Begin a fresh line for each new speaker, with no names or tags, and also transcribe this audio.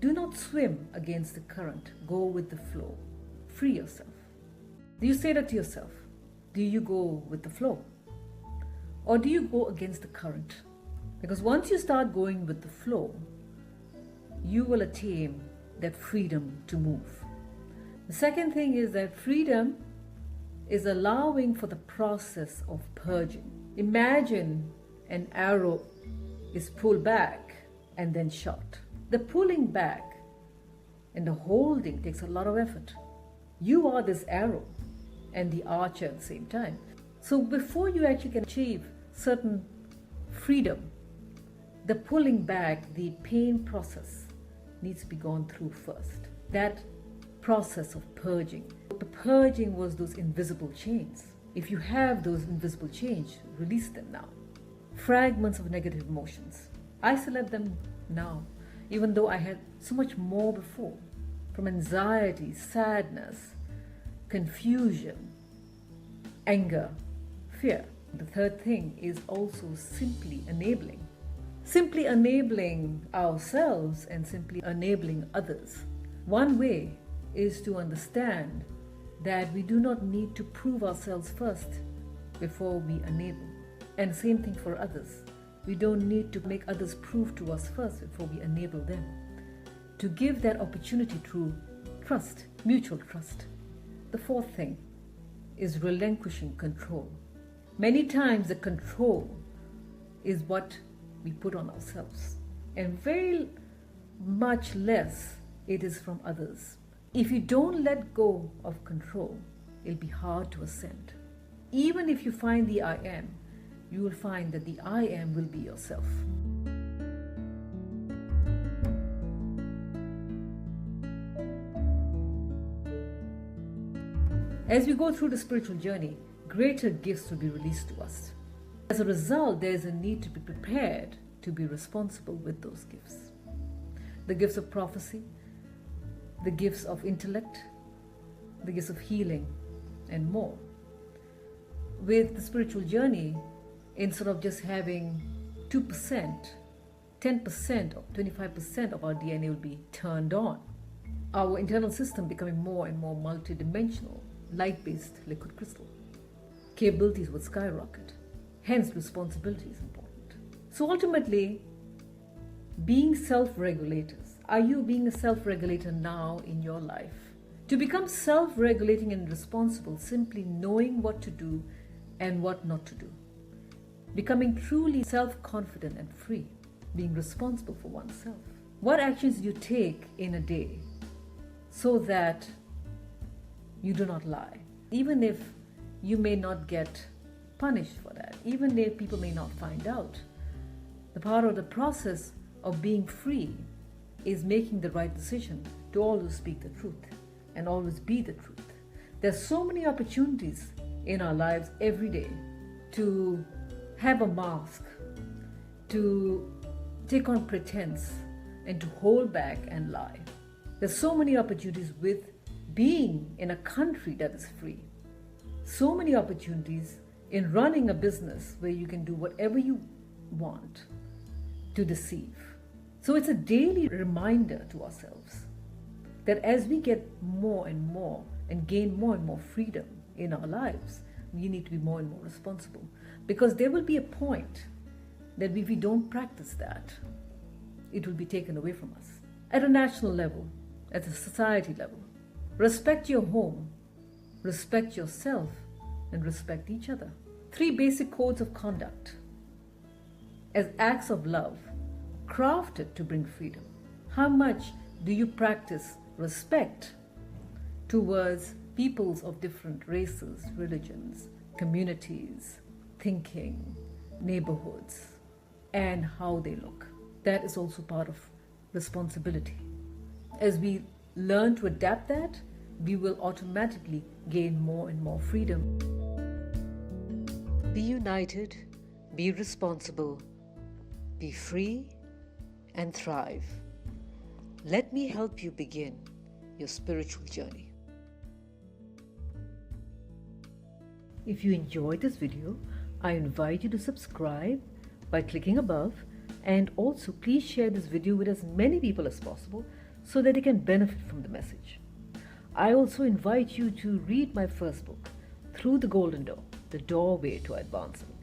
Do not swim against the current. Go with the flow. Free yourself. Do you say that to yourself? Do you go with the flow? Or do you go against the current? Because once you start going with the flow, you will attain that freedom to move. The second thing is that freedom is allowing for the process of purging. Imagine an arrow is pulled back and then shot. The pulling back and the holding takes a lot of effort. You are this arrow and the archer at the same time. So before you actually can achieve certain freedom, the pulling back, the pain process needs to be gone through first. That process of purging. The purging was those invisible chains. If you have those invisible chains, release them now. Fragments of negative emotions. Isolate them now, even though I had so much more before. From anxiety, sadness, confusion, anger, fear. The third thing is also simply enabling. Simply enabling ourselves and simply enabling others. One way is to understand that we do not need to prove ourselves first before we enable. And same thing for others. We don't need to make others prove to us first before we enable them. To give that opportunity through trust, mutual trust. The fourth thing is relinquishing control. Many times the control is what we put on ourselves, and very much less it is from others. If you don't let go of control, it'll be hard to ascend. Even if you find the I am, you will find that the I am will be yourself. As we go through the spiritual journey, greater gifts will be released to us. As a result, there is a need to be prepared to be responsible with those gifts. The gifts of prophecy, the gifts of intellect, the gifts of healing, and more. With the spiritual journey, instead of just having 2%, 10% or 25% of our DNA will be turned on. Our internal system becoming more and more multidimensional, light-based liquid crystal. Capabilities will skyrocket. Hence, responsibility is important. So ultimately, being self-regulators. Are you being a self-regulator now in your life? To become self-regulating and responsible, simply knowing what to do and what not to do. Becoming truly self-confident and free. Being responsible for oneself. What actions do you take in a day so that you do not lie? Even if you may not get punished for that, even if people may not find out. The part of the process of being free is making the right decision to always speak the truth and always be the truth. There's so many opportunities in our lives every day to have a mask, to take on pretense, and to hold back and lie. There's so many opportunities with being in a country that is free. So many opportunities in running a business where you can do whatever you want to deceive. So it's a daily reminder to ourselves that as we get more and more and gain more and more freedom in our lives, we need to be more and more responsible. Because there will be a point that if we don't practice that, it will be taken away from us. At a national level, at a society level, respect your home, respect yourself, and respect each other. 3 basic codes of conduct as acts of love, crafted to bring freedom. How much do you practice respect towards peoples of different races, religions, communities, thinking, neighborhoods, and how they look? That is also part of responsibility. As we learn to adapt that, we will automatically gain more and more freedom. Be united, be responsible, be free, and thrive. Let me help you begin your spiritual journey. If you enjoyed this video, I invite you to subscribe by clicking above, and also please share this video with as many people as possible so that they can benefit from the message. I also invite you to read my first book, Through the Golden Door, The Doorway to Advancement.